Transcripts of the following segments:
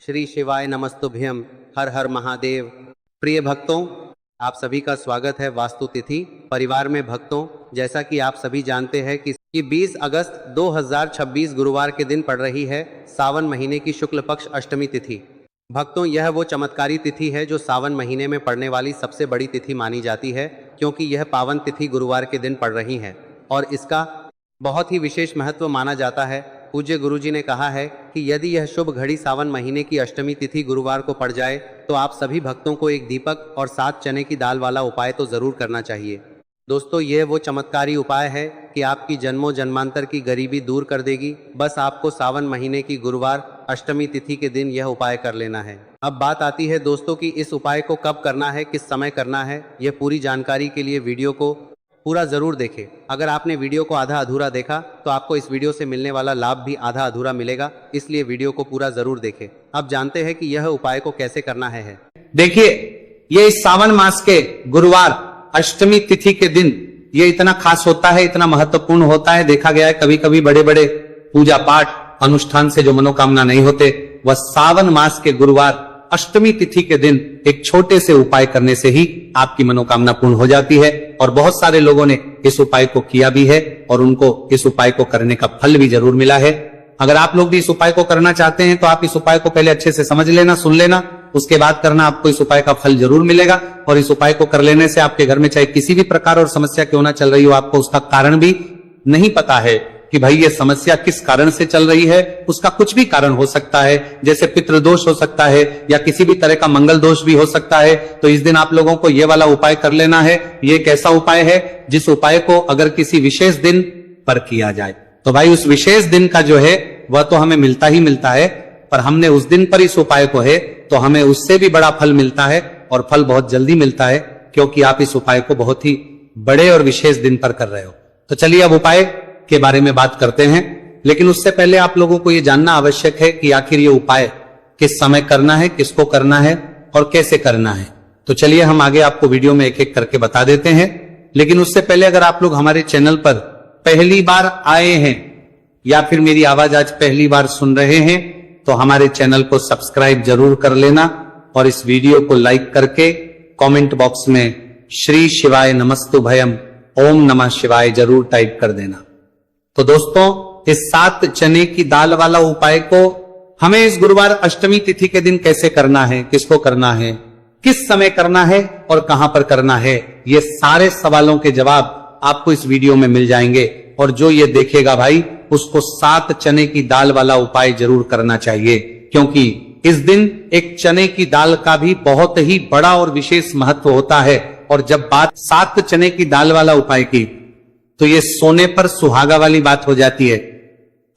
श्री शिवाय नमस्तुभ्यम। हर हर महादेव। प्रिय भक्तों, आप सभी का स्वागत है वास्तु तिथि परिवार में। भक्तों, जैसा कि आप सभी जानते हैं कि 20 अगस्त 2026 गुरुवार के दिन पड़ रही है सावन महीने की शुक्ल पक्ष अष्टमी तिथि। भक्तों, यह वो चमत्कारी तिथि है जो सावन महीने में पड़ने वाली सबसे बड़ी तिथि मानी जाती है, क्योंकि यह पावन तिथि गुरुवार के दिन पड़ रही है और इसका बहुत ही विशेष महत्व माना जाता है। पूज्य गुरुजी ने कहा है कि यदि यह शुभ घड़ी सावन महीने की अष्टमी तिथि गुरुवार को पड़ जाए तो आप सभी भक्तों को एक दीपक और 7 चने की दाल वाला उपाय तो जरूर करना चाहिए। दोस्तों, यह वो चमत्कारी उपाय है कि आपकी जन्मों जन्मांतर की गरीबी दूर कर देगी। बस आपको सावन महीने की गुरुवार अष्टमी तिथि के दिन यह उपाय कर लेना है। अब बात आती है दोस्तों कि इस उपाय को कब करना है, किस समय करना है। यह पूरी जानकारी के लिए वीडियो को पूरा जरूर देखें। अगर आपने वीडियो को आधा अधूरा देखा तो आपको इस वीडियो से मिलने वाला लाभ भी आधा अधूरा मिलेगा, इसलिए वीडियो को पूरा जरूर देखें। अब जानते हैं कि यह उपाय को कैसे करना है। देखिए, ये इस सावन मास के गुरुवार अष्टमी तिथि के दिन ये इतना खास होता है, इतना महत्वपूर्ण होता है। देखा गया है कभी कभी बड़े बड़े पूजा पाठ अनुष्ठान से जो मनोकामना नहीं होते, वह सावन मास के गुरुवार अष्टमी तिथि के दिन एक छोटे से उपाय करने से ही आपकी मनोकामना पूर्ण हो जाती है। और बहुत सारे लोगों ने इस उपाय को किया भी है और उनको इस उपाय को करने का फल भी जरूर मिला है। अगर आप लोग भी इस उपाय को करना चाहते हैं तो आप इस उपाय को पहले अच्छे से समझ लेना, सुन लेना, उसके बाद करना। आपको इस उपाय का फल जरूर मिलेगा और इस उपाय को कर लेने से आपके घर में चाहे किसी भी प्रकार और समस्या क्यों ना चल रही हो, आपको उसका कारण भी नहीं पता है कि भाई ये समस्या किस कारण से चल रही है। उसका कुछ भी कारण हो सकता है, जैसे पितृदोष हो सकता है या किसी भी तरह का मंगल दोष भी हो सकता है। तो इस दिन आप लोगों को ये वाला उपाय कर लेना है। ये एक ऐसा उपाय है जिस उपाय को अगर किसी विशेष दिन पर किया जाए तो भाई उस विशेष दिन का जो है वह तो हमें मिलता ही मिलता है, पर हमने उस दिन पर इस उपाय को है तो हमें उससे भी बड़ा फल मिलता है और फल बहुत जल्दी मिलता है, क्योंकि आप इस उपाय को बहुत ही बड़े और विशेष दिन पर कर रहे हो। तो चलिए अब उपाय के बारे में बात करते हैं, लेकिन उससे पहले आप लोगों को यह जानना आवश्यक है कि आखिर ये उपाय किस समय करना है, किसको करना है और कैसे करना है। तो चलिए हम आगे आपको वीडियो में एक एक करके बता देते हैं। लेकिन उससे पहले अगर आप लोग हमारे चैनल पर पहली बार आए हैं या फिर मेरी आवाज आज पहली बार सुन रहे हैं तो हमारे चैनल को सब्सक्राइब जरूर कर लेना और इस वीडियो को लाइक करके कमेंट बॉक्स में श्री शिवाय नमस्तुभयम ओम नमः शिवाय जरूर टाइप कर देना। तो दोस्तों, इस 7 चने की दाल वाला उपाय को हमें इस गुरुवार अष्टमी तिथि के दिन कैसे करना है, किसको करना है, किस समय करना है और कहां पर करना है, ये सारे सवालों के जवाब आपको इस वीडियो में मिल जाएंगे। और जो ये देखेगा भाई उसको 7 चने की दाल वाला उपाय जरूर करना चाहिए, क्योंकि इस दिन एक चने की दाल का भी बहुत ही बड़ा और विशेष महत्व होता है। और जब बात 7 चने की दाल वाला उपाय की तो ये सोने पर सुहागा वाली बात हो जाती है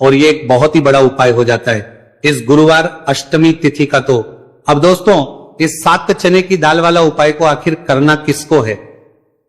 और ये एक बहुत ही बड़ा उपाय हो जाता है इस गुरुवार अष्टमी तिथि का। तो अब दोस्तों, इस 7 चने की दाल वाला उपाय को आखिर करना किसको है,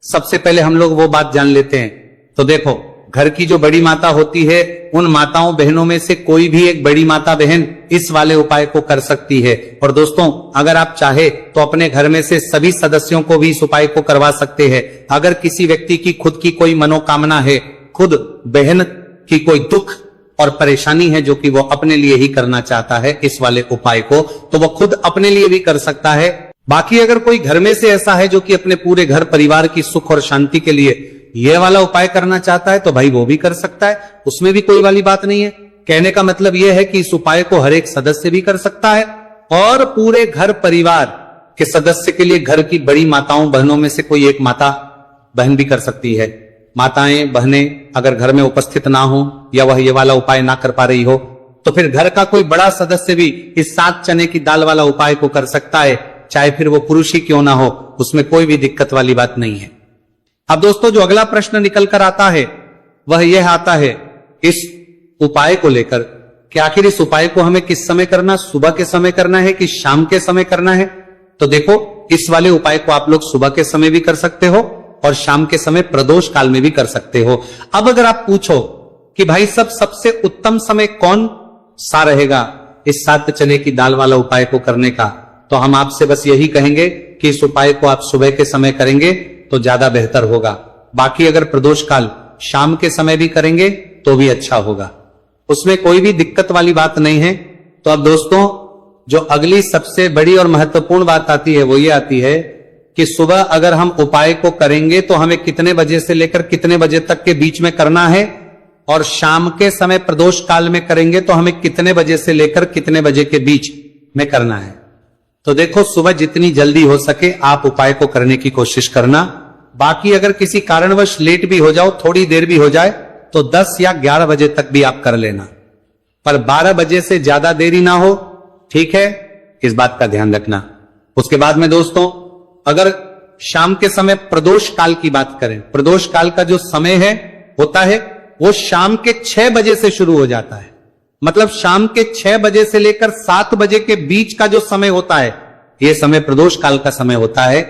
सबसे पहले हम लोग वो बात जान लेते हैं। तो देखो, घर की जो बड़ी माता होती है उन माताओं बहनों में से कोई भी एक बड़ी माता बहन इस वाले उपाय को कर सकती है। और दोस्तों, अगर आप चाहे तो अपने घर में से सभी सदस्यों को भी इस उपाय को करवा सकते हैं। अगर किसी व्यक्ति की खुद की कोई मनोकामना है, खुद बहन की कोई दुख और परेशानी है जो कि वो अपने लिए ही करना चाहता है इस वाले उपाय को, तो वो खुद अपने लिए भी कर सकता है। बाकी अगर कोई घर में से ऐसा है जो कि अपने पूरे घर परिवार की सुख और शांति के लिए ये वाला उपाय करना चाहता है तो भाई वो भी कर सकता है, उसमें भी कोई वाली बात नहीं है। कहने का मतलब यह है कि इस उपाय को हर एक सदस्य भी कर सकता है और पूरे घर परिवार के सदस्य के लिए घर की बड़ी माताओं बहनों में से कोई एक माता बहन भी कर सकती है। माताएं बहनें अगर घर में उपस्थित ना हो या वह ये वाला उपाय ना कर पा रही हो तो फिर घर का कोई बड़ा सदस्य भी इस 7 चने की दाल वाला उपाय को कर सकता है, चाहे फिर वो पुरुष ही क्यों ना हो, उसमें कोई भी दिक्कत वाली बात नहीं है। अब दोस्तों, जो अगला प्रश्न निकल कर आता है वह यह आता है इस उपाय को लेकर कि आखिर इस उपाय को हमें किस समय करना, सुबह के समय करना है कि शाम के समय करना है। तो देखो, इस वाले उपाय को आप लोग सुबह के समय भी कर सकते हो और शाम के समय प्रदोष काल में भी कर सकते हो। अब अगर आप पूछो कि भाई सबसे उत्तम समय कौन सा रहेगा इस 7 चने की दाल वाला उपाय को करने का, तो हम आपसे बस यही कहेंगे कि इस उपाय को आप सुबह के समय करेंगे तो ज्यादा बेहतर होगा। बाकी अगर प्रदोष काल शाम के समय भी करेंगे तो भी अच्छा होगा, उसमें कोई भी दिक्कत वाली बात नहीं है। तो अब दोस्तों, जो अगली सबसे बड़ी और महत्वपूर्ण बात आती है वो ये आती है कि सुबह अगर हम उपाय को करेंगे तो हमें कितने बजे से लेकर कितने बजे तक के बीच में करना है, और शाम के समय प्रदोष काल में करेंगे तो हमें कितने बजे से लेकर कितने बजे के बीच में करना है। तो देखो, सुबह जितनी जल्दी हो सके आप उपाय को करने की कोशिश करना। बाकी अगर किसी कारणवश लेट भी हो जाओ, थोड़ी देर भी हो जाए, तो 10 या 11 बजे तक भी आप कर लेना, पर 12 बजे से ज्यादा देरी ना हो, ठीक है, इस बात का ध्यान रखना। उसके बाद में दोस्तों, अगर शाम के समय प्रदोष काल की बात करें, प्रदोष काल का जो समय है होता है वो शाम के 6 बजे से शुरू हो जाता है। मतलब शाम के 6 बजे से लेकर 7 बजे के बीच का जो समय होता है, यह समय प्रदोष काल का समय होता है।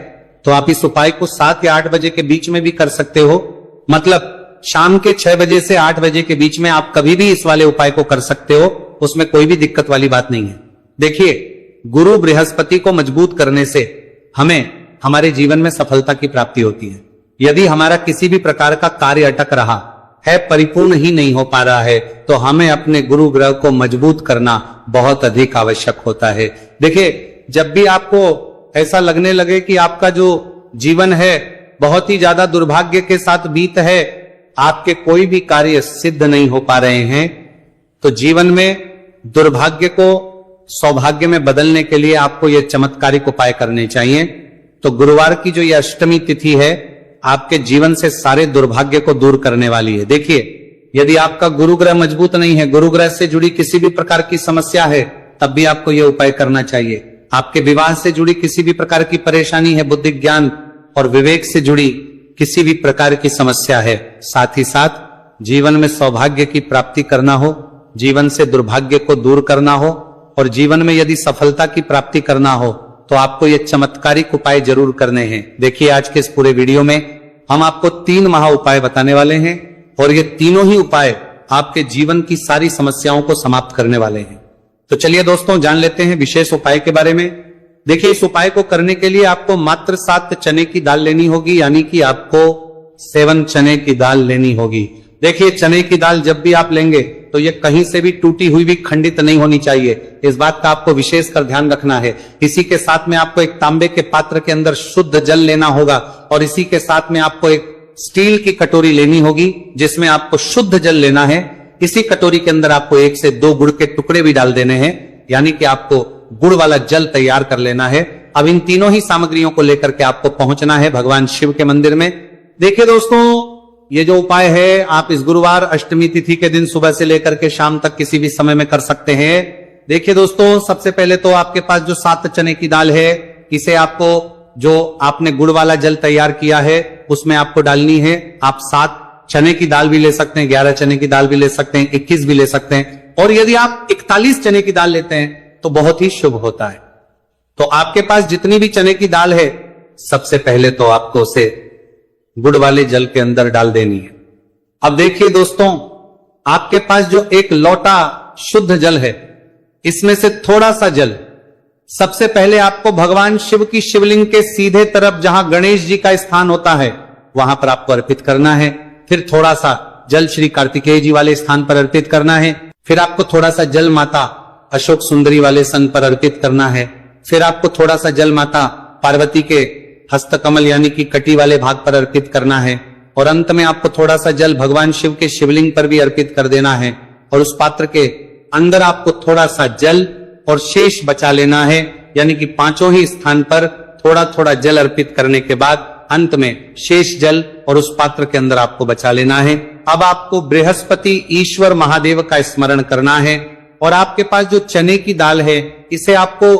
तो आप इस उपाय को 7 या 8 बजे के बीच में भी कर सकते हो। मतलब शाम के 6 बजे से 8 बजे के बीच में आप कभी भी इस वाले उपाय को कर सकते हो, उसमें कोई भी दिक्कत वाली बात नहीं है। देखिए, गुरु बृहस्पति को मजबूत करने से हमें हमारे जीवन में सफलता की प्राप्ति होती है। यदि हमारा किसी भी प्रकार का कार्य अटक रहा है, परिपूर्ण ही नहीं हो पा रहा है, तो हमें अपने गुरु ग्रह को मजबूत करना बहुत अधिक आवश्यक होता है। देखिए, जब भी आपको ऐसा लगने लगे कि आपका जो जीवन है बहुत ही ज्यादा दुर्भाग्य के साथ बीत है, आपके कोई भी कार्य सिद्ध नहीं हो पा रहे हैं, तो जीवन में दुर्भाग्य को सौभाग्य में बदलने के लिए आपको ये चमत्कारिक उपाय करने चाहिए। तो गुरुवार की जो ये अष्टमी तिथि है, आपके जीवन से सारे दुर्भाग्य को दूर करने वाली है। देखिए, यदि आपका गुरु ग्रह मजबूत नहीं है, गुरु ग्रह से जुड़ी किसी भी प्रकार की समस्या है, तब भी आपको यह उपाय करना चाहिए। आपके विवाह से जुड़ी किसी भी प्रकार की परेशानी है, बुद्धि ज्ञान और विवेक से जुड़ी किसी भी प्रकार की समस्या है, साथ ही साथ जीवन में सौभाग्य की प्राप्ति करना हो, जीवन से दुर्भाग्य को दूर करना हो, और जीवन में यदि सफलता की प्राप्ति करना हो, तो आपको ये चमत्कारिक उपाय जरूर करने हैं। देखिए, आज के इस पूरे वीडियो में हम आपको 3 महा उपाय बताने वाले हैं, और ये तीनों ही उपाय आपके जीवन की सारी समस्याओं को समाप्त करने वाले हैं। तो चलिए दोस्तों, जान लेते हैं विशेष उपाय के बारे में। देखिए, इस उपाय को करने के लिए आपको मात्र 7 चने की दाल लेनी होगी, यानी कि आपको 7 चने की दाल लेनी होगी। देखिए, चने की दाल जब भी आप लेंगे तो ये कहीं से भी टूटी हुई भी खंडित नहीं होनी चाहिए, इस बात का आपको विशेष कर ध्यान रखना है। इसी के साथ में आपको एक तांबे के पात्र के अंदर शुद्ध जल लेना होगा, और इसी के साथ में आपको एक स्टील की कटोरी लेनी होगी जिसमें आपको शुद्ध जल लेना है। इसी कटोरी के अंदर आपको 1 से 2 गुड़ के टुकड़े भी डाल देने हैं, यानी कि आपको गुड़ वाला जल तैयार कर लेना है। अब इन तीनों ही सामग्रियों को लेकर के आपको पहुंचना है भगवान शिव के मंदिर में। देखिए दोस्तों, ये जो उपाय है आप इस गुरुवार अष्टमी तिथि के दिन सुबह से लेकर के शाम तक किसी भी समय में कर सकते हैं। देखिए दोस्तों, सबसे पहले तो आपके पास जो 7 चने की दाल है, इसे आपको जो आपने गुड़ वाला जल तैयार किया है उसमें आपको डालनी है। आप 7 चने की दाल भी ले सकते हैं, 11 चने की दाल भी ले सकते हैं, 21 भी ले सकते हैं, और यदि आप 41 चने की दाल लेते हैं तो बहुत ही शुभ होता है। तो आपके पास जितनी भी चने की दाल है, सबसे पहले तो आपको उसे गुड़ वाले जल के अंदर डाल देनी है। अब देखिए दोस्तों, आपके पास जो एक लोटा शुद्ध जल है, इसमें से थोड़ा सा जल सबसे पहले आपको भगवान शिव की शिवलिंग के सीधे तरफ जहां गणेश जी का स्थान होता है वहां पर आपको अर्पित करना है। फिर थोड़ा सा जल श्री कार्तिकेय जी वाले स्थान पर अर्पित करना है। फिर आपको थोड़ा सा जल माता अशोक सुंदरी वाले सन पर अर्पित करना है। फिर आपको थोड़ा सा जल माता पार्वती के हस्तकमल यानी कि कटी वाले भाग पर अर्पित करना है, और अंत में आपको थोड़ा सा जल भगवान शिव के शिवलिंग पर भी अर्पित कर देना है, और उस पात्र के अंदर आपको थोड़ा सा जल और शेष बचा लेना है, यानी कि 5 ही स्थान पर थोड़ा थोड़ा जल अर्पित करने के बाद अंत में शेष जल और उस पात्र के अंदर आपको बचा लेना है। अब आपको बृहस्पति ईश्वर महादेव का स्मरण करना है, और आपके पास जो चने की दाल है इसे आपको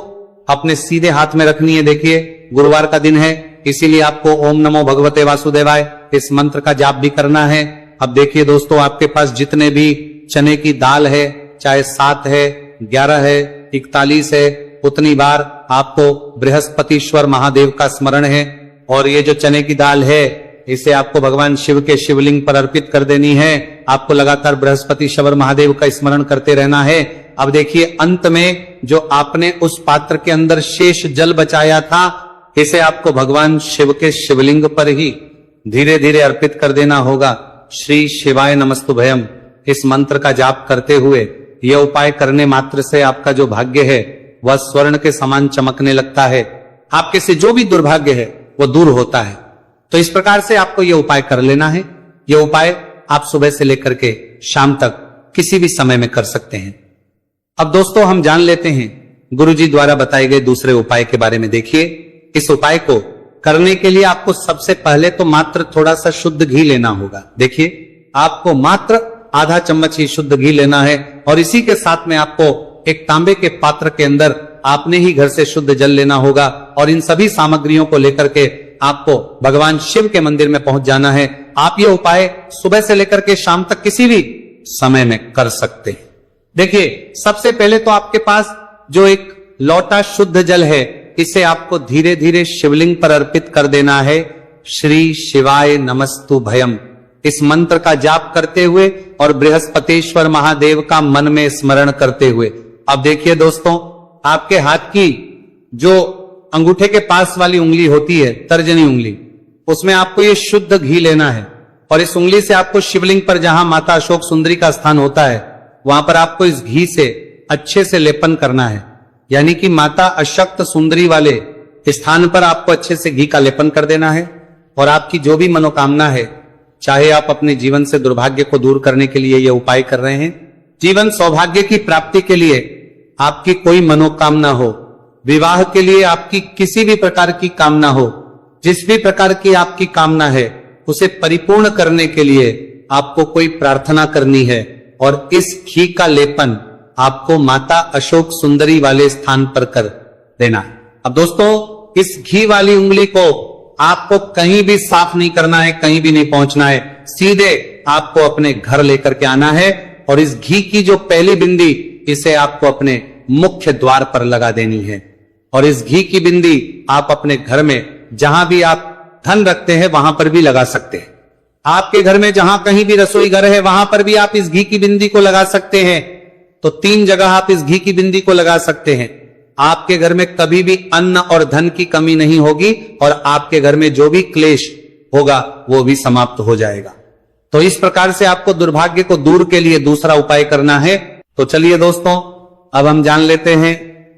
अपने सीधे हाथ में रखनी है। देखिए, गुरुवार का दिन है, इसीलिए आपको ओम नमो भगवते वासुदेवाय इस मंत्र का जाप भी करना है। अब देखिए दोस्तों, आपके पास जितने भी चने की दाल है, चाहे 7 है, 11 है, 41 है, उतनी बार आपको बृहस्पतिश्वर महादेव का स्मरण है। और ये जो चने की दाल है, इसे आपको भगवान शिव के शिवलिंग पर अर्पित कर देनी है। आपको लगातार बृहस्पतिश्वर महादेव का स्मरण करते रहना है। अब देखिए, अंत में जो आपने उस पात्र के अंदर शेष जल बचाया था, इसे आपको भगवान शिव के शिवलिंग पर ही धीरे धीरे अर्पित कर देना होगा। श्री शिवाय नमस्तुभयम इस मंत्र का जाप करते हुए यह उपाय करने मात्र से आपका जो भाग्य है वह स्वर्ण के समान चमकने लगता है। आपके से जो भी दुर्भाग्य है वो दूर होता है। तो इस प्रकार से आपको यह उपाय कर लेना है। यह उपाय आप सुबह से लेकर के शाम तक किसी भी समय में कर सकते हैं। अब दोस्तों हम जान लेते हैं गुरुजी द्वारा बताए गए दूसरे उपाय के बारे में। देखिए, इस उपाय को करने के लिए आपको सबसे पहले तो मात्र थोड़ा सा शुद्ध घी लेना होगा। देखिए, आपको मात्र आधा चम्मच ही शुद्ध घी लेना है और इसी के साथ में आपको एक तांबे के पात्र के अंदर आपने ही घर से शुद्ध जल लेना होगा और इन सभी सामग्रियों को लेकर के आपको भगवान शिव के मंदिर में पहुंच जाना है। आप ये उपाय सुबह से लेकर के शाम तक किसी भी समय में कर सकते हैं। देखिए, सबसे पहले तो आपके पास जो एक लोटा शुद्ध जल है, इसे आपको धीरे धीरे शिवलिंग पर अर्पित कर देना है। श्री शिवाय नमस्तु भयम इस मंत्र का जाप करते हुए और बृहस्पतिश्वर महादेव का मन में स्मरण करते हुए। अब देखिए दोस्तों, आपके हाथ की जो अंगूठे के पास वाली उंगली होती है, तर्जनी उंगली, उसमें आपको ये शुद्ध घी लेना है और इस उंगली से आपको शिवलिंग पर जहां माता अशोक सुंदरी का स्थान होता है वहां पर आपको इस घी से अच्छे से लेपन करना है। यानी कि माता अशक्त सुंदरी वाले स्थान पर आपको अच्छे से घी का लेपन कर देना है और आपकी जो भी मनोकामना है, चाहे आप अपने जीवन से दुर्भाग्य को दूर करने के लिए यह उपाय कर रहे हैं, जीवन सौभाग्य की प्राप्ति के लिए आपकी कोई मनोकामना हो, विवाह के लिए आपकी किसी भी प्रकार की कामना हो, जिस भी प्रकार की आपकी कामना है उसे परिपूर्ण करने के लिए आपको कोई प्रार्थना करनी है और इस घी का लेपन आपको माता अशोक सुंदरी वाले स्थान पर कर देना है। अब दोस्तों, इस घी वाली उंगली को आपको कहीं भी साफ नहीं करना है, कहीं भी नहीं पहुंचना है, सीधे आपको अपने घर लेकर के आना है और इस घी की जो पहली बिंदी, इसे आपको अपने मुख्य द्वार पर लगा देनी है और इस घी की बिंदी आप अपने घर में जहां भी आप धन रखते हैं वहां पर भी लगा सकते हैं। आपके घर में जहां कहीं भी रसोई घर है वहां पर भी आप इस घी की बिंदी को लगा सकते हैं। तो 3 जगह आप इस घी की बिंदी को लगा सकते हैं। आपके घर में कभी भी अन्न और धन की कमी नहीं होगी और आपके घर में जो भी क्लेश होगा वो भी समाप्त हो जाएगा। तो इस प्रकार से आपको दुर्भाग्य को दूर के लिए दूसरा उपाय करना है। तो चलिए दोस्तों, अब हम जान लेते हैं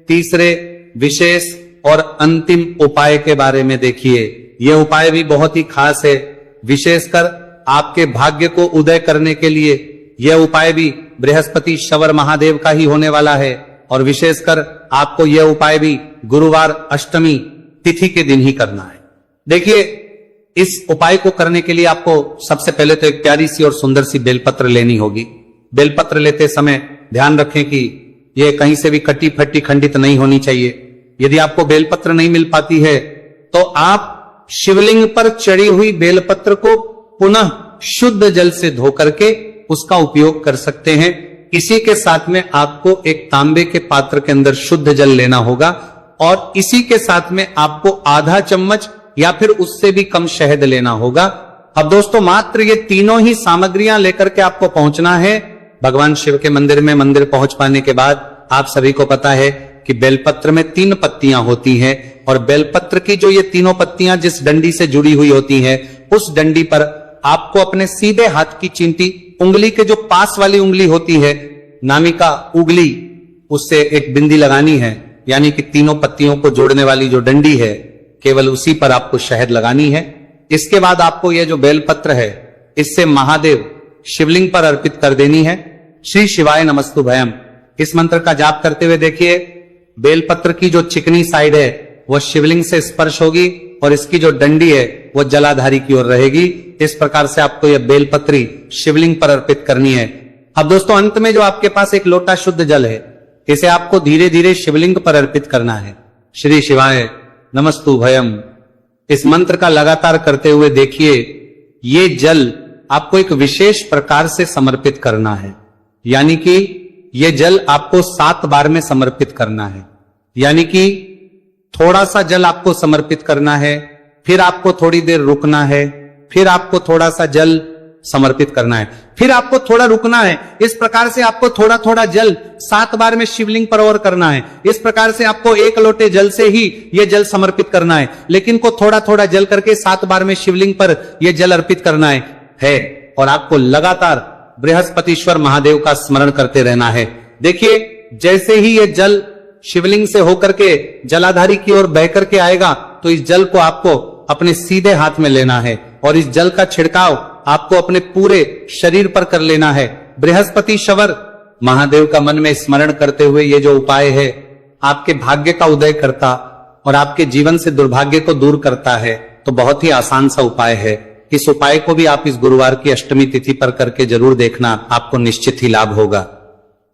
तीसरे विशेष और अंतिम उपाय के बारे में। देखिए, यह उपाय भी बहुत ही खास है। विशेषकर आपके भाग्य को उदय करने के लिए यह उपाय भी बृहस्पति शवर महादेव का ही होने वाला है और विशेषकर आपको यह उपाय भी गुरुवार अष्टमी तिथि के दिन ही करना है। देखिए, इस उपाय को करने के लिए आपको सबसे पहले तो एक प्यारी सी और सुंदर सी बेलपत्र लेनी होगी। बेलपत्र लेते समय ध्यान रखें कि यह कहीं से भी कटी फटी खंडित नहीं होनी चाहिए। यदि आपको बेलपत्र नहीं मिल पाती है तो आप शिवलिंग पर चढ़ी हुई बेलपत्र को पुनः शुद्ध जल से धो करके उसका उपयोग कर सकते हैं। इसी के साथ में आपको एक तांबे के पात्र के अंदर शुद्ध जल लेना होगा और इसी के साथ में आपको आधा चम्मच या फिर उससे भी कम शहद लेना होगा। अब दोस्तों, मात्र ये तीनों ही सामग्रियां लेकर के आपको पहुंचना है भगवान शिव के मंदिर में। मंदिर पहुंच पाने के बाद आप सभी को पता है कि बेलपत्र में 3 पत्तियां होती हैं और बेलपत्र की जो ये तीनों पत्तियां जिस डंडी से जुड़ी हुई होती हैं, उस डंडी पर आपको अपने सीधे हाथ की चींटी, उंगली के जो पास वाली उंगली होती है, नामिका उंगली, उससे एक बिंदी लगानी है। यानी कि तीनों पत्तियों को जोड़ने वाली जो डंडी है, केवल उसी पर आपको शहद लगानी है। इसके बाद आपको यह जो बेलपत्र है, इससे महादेव शिवलिंग पर अर्पित कर देनी है। श्री शिवाय नमस्तु भयम इस मंत्र का जाप करते हुए देखिए, बेलपत्र की जो चिकनी साइड है वह शिवलिंग से स्पर्श होगी और इसकी जो डंडी है वह जलाधारी की ओर रहेगी। इस प्रकार से आपको यह बेलपत्री शिवलिंग पर अर्पित करनी है। अब दोस्तों, अंत में जो आपके पास एक लोटा शुद्ध जल है, इसे आपको धीरे धीरे शिवलिंग पर अर्पित करना है। श्री शिवाय नमस्तु भयम इस मंत्र का लगातार करते हुए देखिए, ये जल आपको एक विशेष प्रकार से समर्पित करना है। यानी कि यह जल आपको 7 बार में समर्पित करना है। यानी कि थोड़ा सा जल आपको समर्पित करना है, फिर आपको थोड़ी देर रुकना है, फिर आपको थोड़ा सा जल समर्पित करना है, फिर आपको थोड़ा रुकना है। इस प्रकार से आपको थोड़ा थोड़ा जल 7 बार में शिवलिंग पर और करना है। इस प्रकार से आपको 1 लोटे जल से ही यह जल समर्पित करना है, लेकिन को थोड़ा थोड़ा जल करके 7 बार में शिवलिंग पर यह जल अर्पित करना है और आपको लगातार बृहस्पतिश्वर महादेव का स्मरण करते रहना है। देखिए, जैसे ही यह जल शिवलिंग से होकर के जलाधारी की ओर बह करके आएगा, तो इस जल को आपको अपने सीधे हाथ में लेना है और इस जल का छिड़काव आपको अपने पूरे शरीर पर कर लेना है। बृहस्पति शवर महादेव का मन में स्मरण करते हुए ये जो उपाय है आपके भाग्य का उदय करता और आपके जीवन से दुर्भाग्य को दूर करता है। तो बहुत ही आसान सा उपाय है। इस उपाय को भी आप इस गुरुवार की अष्टमी तिथि पर करके जरूर देखना, आपको निश्चित ही लाभ होगा।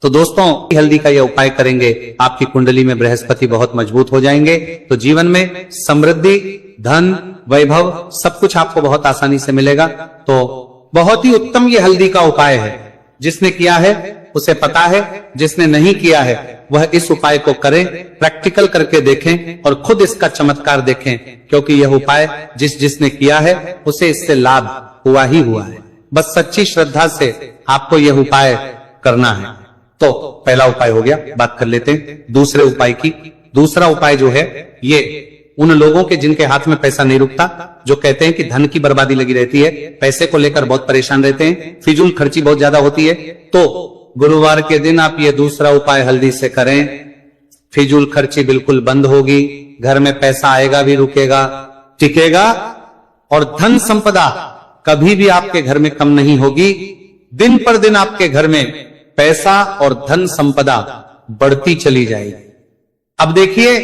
तो दोस्तों, हल्दी का यह उपाय करेंगे, आपकी कुंडली में बृहस्पति बहुत मजबूत हो जाएंगे, तो जीवन में समृद्धि, धन, वैभव सब कुछ आपको बहुत आसानी से मिलेगा। तो बहुत ही उत्तम ये हल्दी का उपाय है। जिसने किया है उसे पता है, जिसने नहीं किया है वह इस उपाय को करें, प्रैक्टिकल करके देखें और खुद इसका चमत्कार देखें, क्योंकि यह उपाय जिसने किया है उसे इससे लाभ हुआ ही हुआ है। बस सच्ची श्रद्धा से आपको यह उपाय करना है। तो पहला उपाय हो गया, बात कर लेते हैं दूसरे उपाय की। दूसरा उपाय जो है ये उन लोगों के जिनके हाथ में पैसा नहीं रुकता, जो कहते हैं कि धन की बर्बादी लगी रहती है, पैसे को लेकर बहुत परेशान रहते हैं, फिजूल खर्ची बहुत ज्यादा होती है, तो गुरुवार के दिन आप ये दूसरा उपाय हल्दी से करें। फिजूल खर्ची बिल्कुल बंद होगी, घर में पैसा आएगा भी, रुकेगा, टिकेगा और धन संपदा कभी भी आपके घर में कम नहीं होगी। दिन पर दिन आपके घर में पैसा और धन संपदा बढ़ती चली जाएगी। अब देखिए,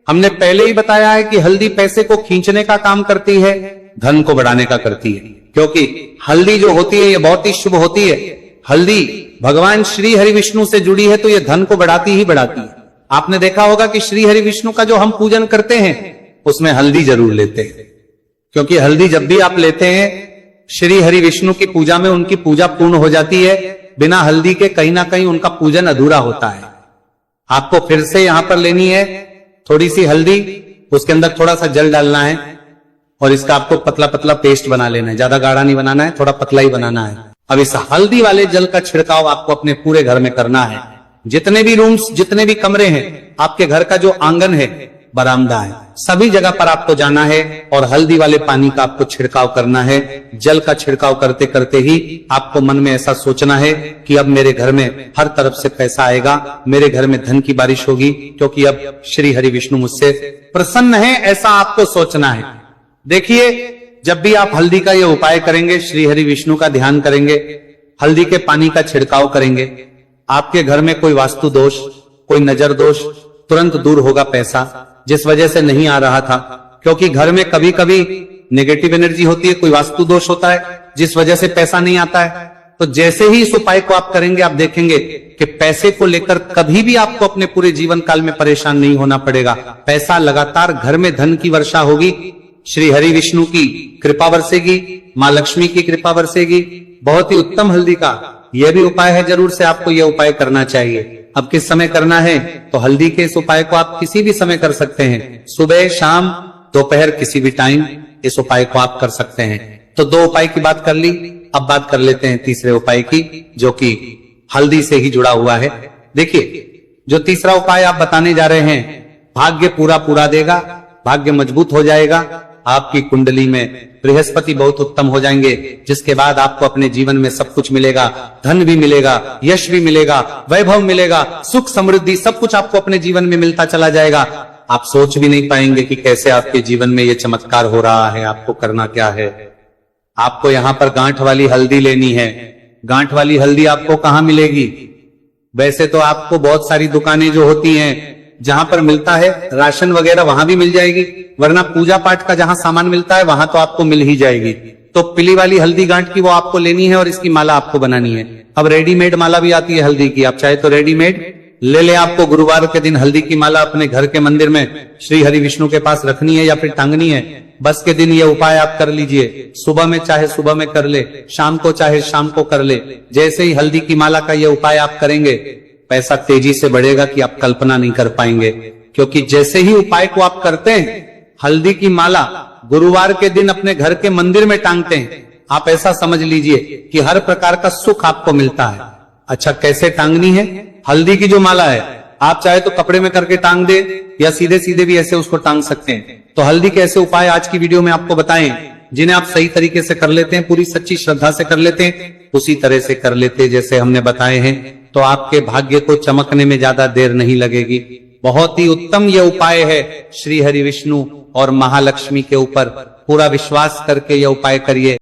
हमने पहले ही बताया है कि हल्दी पैसे को खींचने का काम करती है, धन को बढ़ाने का करती है, क्योंकि हल्दी जो होती है ये बहुत ही शुभ होती है। हल्दी भगवान श्री हरि विष्णु से जुड़ी है, तो ये धन को बढ़ाती ही बढ़ाती है। आपने देखा होगा कि श्री हरि विष्णु का जो हम पूजन करते हैं उसमें हल्दी जरूर लेते हैं, क्योंकि हल्दी जब भी आप लेते हैं श्री हरि विष्णु की पूजा में उनकी पूजा पूर्ण हो जाती है। बिना हल्दी के कहीं ना कहीं उनका पूजन अधूरा होता है। आपको फिर से यहां पर लेनी है थोड़ी सी हल्दी, उसके अंदर थोड़ा सा जल डालना है और इसका आपको पतला पतला पेस्ट बना लेना है। ज्यादा गाढ़ा नहीं बनाना है, थोड़ा पतला ही बनाना है। अब इस हल्दी वाले जल का छिड़काव आपको अपने पूरे घर में करना है। जितने भी रूम्स, जितने भी कमरे हैं, आपके घर का जो आंगन है, बरामदा है, सभी जगह पर आपको जाना है और हल्दी वाले पानी का आपको छिड़काव करना है। जल का छिड़काव करते करते ही आपको मन में ऐसा सोचना है कि अब मेरे घर में हर तरफ से पैसा आएगा, मेरे घर में धन की बारिश होगी, क्योंकि अब श्री हरि विष्णु मुझसे प्रसन्न है, ऐसा आपको सोचना है। देखिए, जब भी आप हल्दी का ये उपाय करेंगे, श्री हरि विष्णु का ध्यान करेंगे, हल्दी के पानी का छिड़काव करेंगे, आपके घर में कोई वास्तु दोष, कोई नजर दोष तुरंत दूर होगा। पैसा जिस वजह से नहीं आ रहा था, क्योंकि घर में कभी कभी नेगेटिव एनर्जी होती है, कोई वास्तु दोष होता है जिस वजह से पैसा नहीं आता है। तो जैसे ही इस उपाय को आप करेंगे, आप देखेंगे कि पैसे को लेकर कभी भी आपको अपने पूरे जीवन काल में परेशान नहीं होना पड़ेगा। पैसा लगातार घर में धन की वर्षा होगी, श्री हरि विष्णु की कृपा बरसेगी, मां लक्ष्मी की कृपा बरसेगी। बहुत ही उत्तम हल्दी का यह भी उपाय है, जरूर से आपको यह उपाय करना चाहिए। अब किस समय करना है, तो हल्दी के इस उपाय को आप किसी भी समय कर सकते हैं, सुबह, शाम, दोपहर, किसी भी टाइम इस उपाय को आप कर सकते हैं। तो दो उपाय की बात कर ली, अब बात कर लेते हैं तीसरे उपाय की, जो कि हल्दी से ही जुड़ा हुआ है। देखिए, जो तीसरा उपाय आप बताने जा रहे हैं, भाग्य पूरा पूरा देगा, भाग्य मजबूत हो जाएगा, आपकी कुंडली में बृहस्पति बहुत उत्तम हो जाएंगे, जिसके बाद आपको अपने जीवन में सब कुछ मिलेगा, धन भी मिलेगा, यश भी मिलेगा, वैभव मिलेगा, सुख समृद्धि सब कुछ आपको अपने जीवन में मिलता चला जाएगा। आप सोच भी नहीं पाएंगे कि कैसे आपके जीवन में ये चमत्कार हो रहा है। आपको करना क्या है, आपको यहाँ पर गांठ वाली हल्दी लेनी है। गांठ वाली हल्दी आपको कहाँ मिलेगी? वैसे तो आपको बहुत सारी दुकानें जो होती हैं जहां पर मिलता है राशन वगैरह, वहां भी मिल जाएगी, वरना पूजा पाठ का जहां सामान मिलता है वहां तो आपको मिल ही जाएगी। तो पीली वाली हल्दी गांठ की वो आपको लेनी है और इसकी माला आपको बनानी है। अब रेडीमेड माला भी आती है हल्दी की, आप चाहे तो रेडीमेड ले ले। आपको गुरुवार के दिन हल्दी की माला अपने घर के मंदिर में श्री हरि विष्णु के पास रखनी है या फिर टांगनी है। बस के दिन ये उपाय आप कर लीजिए, सुबह में चाहे सुबह में कर ले, शाम को चाहे शाम को कर ले। जैसे ही हल्दी की माला का ये उपाय आप करेंगे, पैसा तेजी से बढ़ेगा कि आप कल्पना नहीं कर पाएंगे। क्योंकि जैसे ही उपाय को आप करते हैं, हल्दी की माला गुरुवार के दिन अपने घर के मंदिर में टांगते हैं, आप ऐसा समझ लीजिए कि हर प्रकार का सुख आपको मिलता है। अच्छा, कैसे टांगनी है? हल्दी की जो माला है, आप चाहे तो कपड़े में करके टांग दे या सीधे सीधे भी ऐसे उसको टांग सकते हैं। तो हल्दी के ऐसे उपाय आज की वीडियो में आपको बताएं, जिन्हें आप सही तरीके से कर लेते हैं, पूरी सच्ची श्रद्धा से कर लेते हैं, उसी तरह से कर लेते हैं जैसे हमने बताए हैं, तो आपके भाग्य को चमकने में ज्यादा देर नहीं लगेगी। बहुत ही उत्तम ये उपाय है। श्री हरि विष्णु और महालक्ष्मी के ऊपर पूरा विश्वास करके यह उपाय करिए।